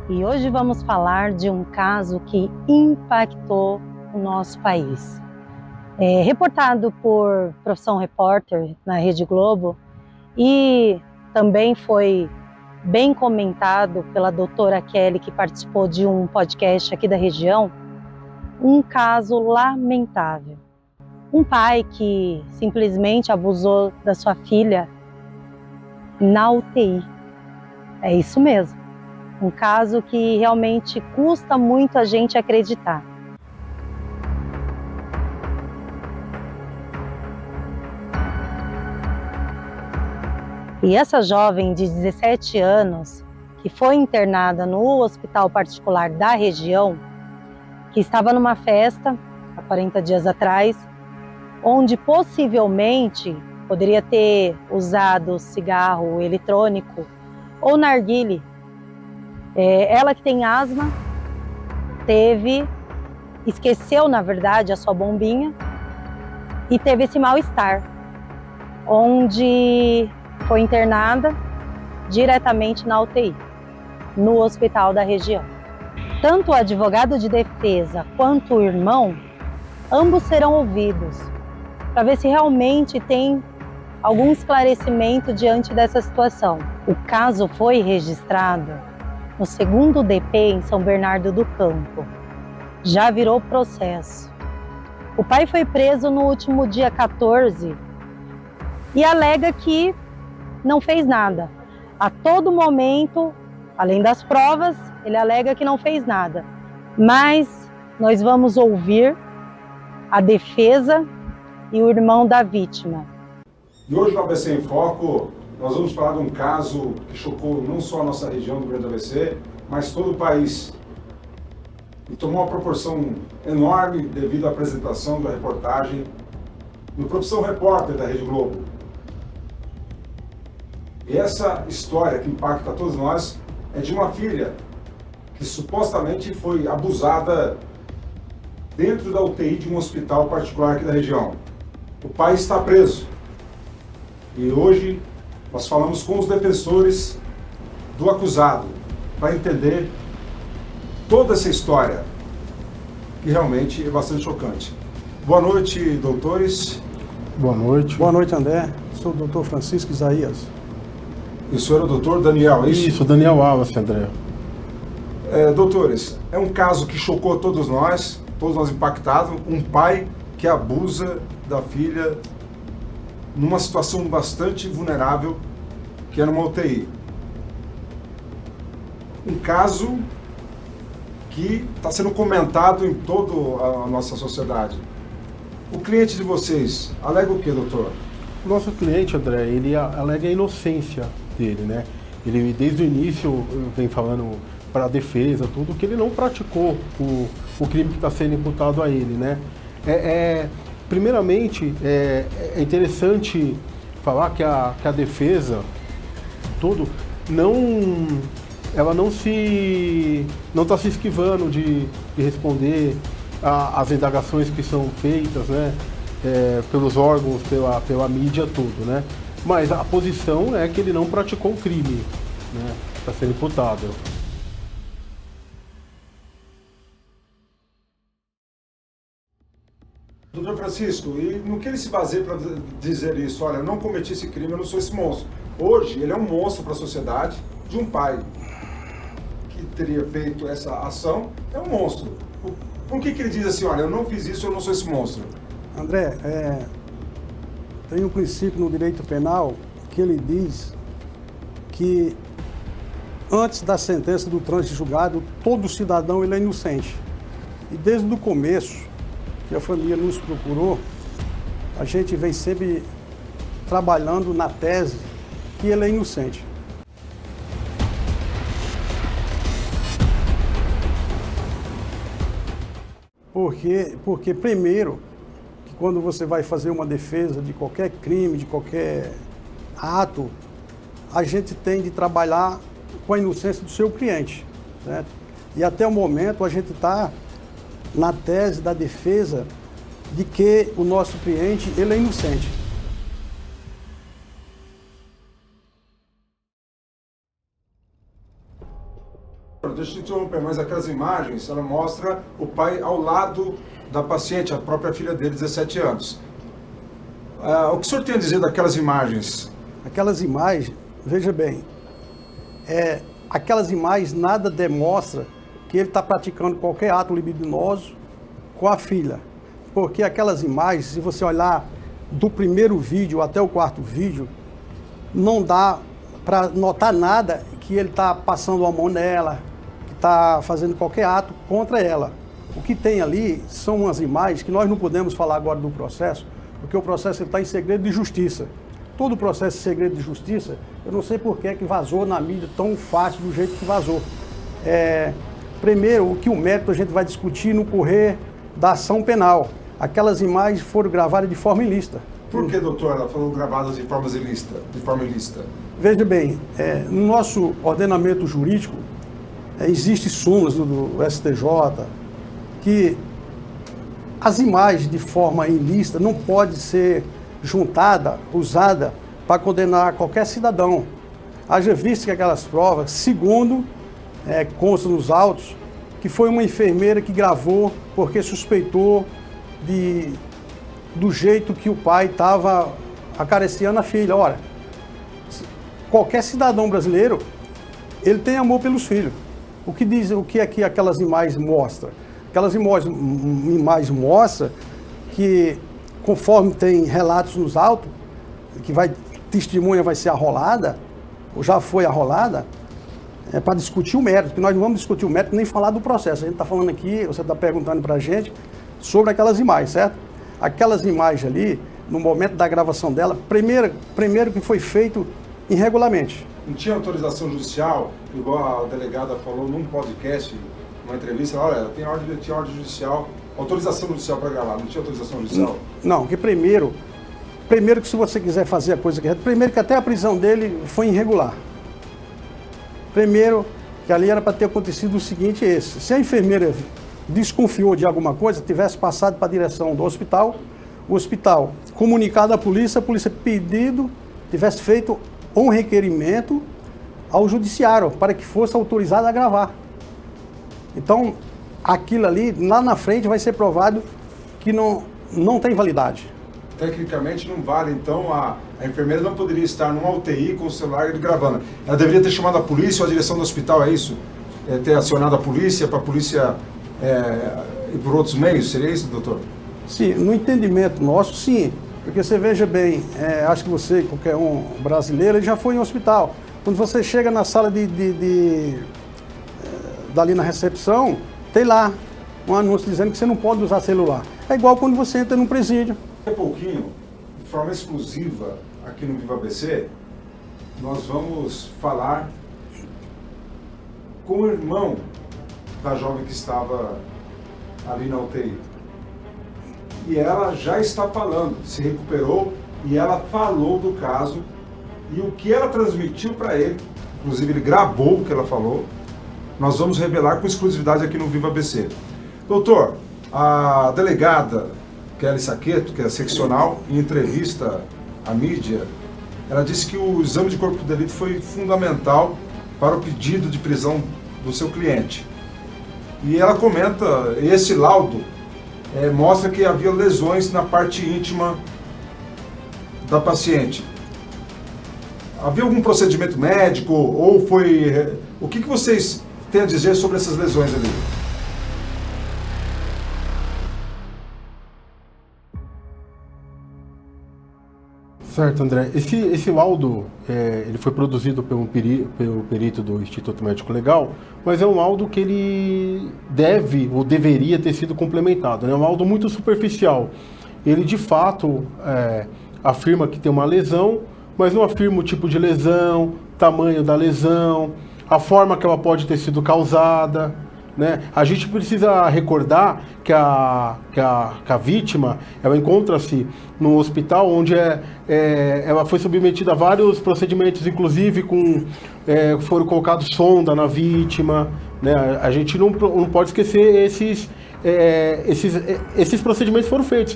E hoje vamos falar de um caso que impactou o nosso país. Reportado por Profissão Repórter na Rede Globo e também foi bem comentado pela doutora Kelly, que participou de um podcast aqui da região, um caso lamentável. Um pai que simplesmente abusou da sua filha na UTI. É isso mesmo. Um caso que realmente custa muito a gente acreditar. E essa jovem de 17 anos, que foi internada no hospital particular da região, que estava numa festa há 40 dias atrás, onde possivelmente poderia ter usado cigarro eletrônico ou narguile. Ela que tem asma, esqueceu na verdade a sua bombinha e teve esse mal-estar, onde foi internada diretamente na UTI, no hospital da região. Tanto o advogado de defesa quanto o irmão, ambos serão ouvidos, para ver se realmente tem algum esclarecimento diante dessa situação. O caso foi registrado no 2º DP em São Bernardo do Campo. Já virou processo. O pai foi preso no último dia 14 e alega que não fez nada. A todo momento, além das provas, ele alega que não fez nada. Mas nós vamos ouvir a defesa e o irmão da vítima. E hoje no ABC em Foco, nós vamos falar de um caso que chocou não só a nossa região do Grande ABC, mas todo o país. E tomou uma proporção enorme devido à apresentação da reportagem no Profissão Repórter da Rede Globo. E essa história que impacta a todos nós é de uma filha que supostamente foi abusada dentro da UTI de um hospital particular aqui da região. O pai está preso. E hoje nós falamos com os defensores do acusado para entender toda essa história, que realmente é bastante chocante. Boa noite, doutores. Boa noite. Boa noite, André. Sou o doutor Francisco Isaías. E o senhor é o doutor Daniel, é isso? Isso, Daniel Wallace, André. Doutores, é um caso que chocou todos nós impactados, um pai que abusa da filha numa situação bastante vulnerável, que é numa UTI. Um caso que está sendo comentado em toda a nossa sociedade. O cliente de vocês alega o que, doutor? O nosso cliente, André, ele alega a inocência dele, né? Ele, desde o início, vem falando para a defesa, tudo, que ele não praticou o crime que está sendo imputado a ele, né? Primeiramente, é interessante falar que a defesa, ela não está se esquivando de responder às indagações que são feitas, né, pelos órgãos, pela mídia, tudo, né? Mas a posição é que ele não praticou o crime, né, está sendo imputado. Doutor Francisco, e no que ele se baseia para dizer isso? Olha, eu não cometi esse crime, eu não sou esse monstro. Hoje, ele é um monstro para a sociedade de um pai que teria feito essa ação, é um monstro. Por que ele diz assim, olha, eu não fiz isso, eu não sou esse monstro? André, tem um princípio no direito penal que ele diz que antes da sentença do trânsito julgado, todo cidadão ele é inocente. E desde o começo, que a família nos procurou, a gente vem sempre trabalhando na tese que ele é inocente. Porque primeiro, que quando você vai fazer uma defesa de qualquer crime, de qualquer ato, a gente tem de trabalhar com a inocência do seu cliente, certo? E até o momento a gente está na tese da defesa de que o nosso cliente ele é inocente. Deixa eu te interromper, mas aquelas imagens, ela mostra o pai ao lado da paciente, a própria filha dele, 17 anos. O que o senhor tem a dizer daquelas imagens? Aquelas imagens, veja bem, aquelas imagens nada demonstra que ele está praticando qualquer ato libidinoso com a filha. Porque aquelas imagens, se você olhar do primeiro vídeo até o quarto vídeo, não dá para notar nada que ele está passando a mão nela, que está fazendo qualquer ato contra ela. O que tem ali são umas imagens que nós não podemos falar agora do processo, porque o processo está em segredo de justiça. Todo o processo em segredo de justiça, eu não sei por que vazou na mídia tão fácil do jeito que vazou. Primeiro, o que o mérito a gente vai discutir no correr da ação penal. Aquelas imagens foram gravadas de forma ilícita. Por que, doutor, ela falou gravadas de forma ilícita? Veja bem, no nosso ordenamento jurídico, existe súmulas do STJ que as imagens de forma ilícita não pode ser juntada, usada para condenar qualquer cidadão. Haja visto que aquelas provas, segundo consta nos autos, que foi uma enfermeira que gravou porque suspeitou do jeito que o pai estava acariciando a filha. Ora, qualquer cidadão brasileiro, ele tem amor pelos filhos. O que é que aquelas imagens mostram? Aquelas imagens mostram que, conforme tem relatos nos autos, que testemunha vai ser arrolada, ou já foi arrolada, para discutir o mérito, porque nós não vamos discutir o mérito nem falar do processo. A gente está falando aqui, você está perguntando para a gente sobre aquelas imagens, certo? Aquelas imagens ali, no momento da gravação dela, primeiro que foi feito irregularmente. Não tinha autorização judicial, igual a delegada falou num podcast, numa entrevista, olha, tinha ordem judicial, autorização judicial para gravar, não tinha autorização judicial? Não, porque primeiro que se você quiser fazer a coisa correta, primeiro que até a prisão dele foi irregular. Primeiro que ali era para ter acontecido o seguinte, se a enfermeira desconfiou de alguma coisa, tivesse passado para a direção do hospital, o hospital comunicado à polícia, a polícia pedido, tivesse feito um requerimento ao judiciário para que fosse autorizado a gravar. Então, aquilo ali, lá na frente, vai ser provado que não tem validade. Tecnicamente não vale, então a enfermeira não poderia estar numa UTI com o celular gravando. Ela deveria ter chamado a polícia ou a direção do hospital, é isso? Ter acionado a polícia, para a polícia ir por outros meios, seria isso, doutor? Sim, no entendimento nosso, sim. Porque você veja bem, acho que você, qualquer um brasileiro, ele já foi em um hospital. Quando você chega na sala dali na recepção, tem lá um anúncio dizendo que você não pode usar celular. É igual quando você entra num presídio. Daqui a pouquinho, de forma exclusiva, aqui no Viva ABC, nós vamos falar com o irmão da jovem que estava ali na UTI. E ela já está falando, se recuperou, e ela falou do caso, e o que ela transmitiu para ele, inclusive ele gravou o que ela falou, nós vamos revelar com exclusividade aqui no Viva ABC. Doutor, a delegada Kelly Saqueto, que é seccional, em entrevista à mídia, ela disse que o exame de corpo de delito foi fundamental para o pedido de prisão do seu cliente. E ela comenta, esse laudo mostra que havia lesões na parte íntima da paciente. Havia algum procedimento médico ou foi... O que vocês têm a dizer sobre essas lesões ali? Certo, André. Esse laudo, ele foi produzido pelo perito do Instituto Médico Legal, mas é um laudo que ele deve ou deveria ter sido complementado, né? É um laudo muito superficial. Ele, de fato, afirma que tem uma lesão, mas não afirma o tipo de lesão, tamanho da lesão, a forma que ela pode ter sido causada, né? A gente precisa recordar que a vítima, ela encontra-se no hospital onde ela foi submetida a vários procedimentos, inclusive foram colocados sonda na vítima, né? A gente não pode esquecer esses procedimentos foram feitos.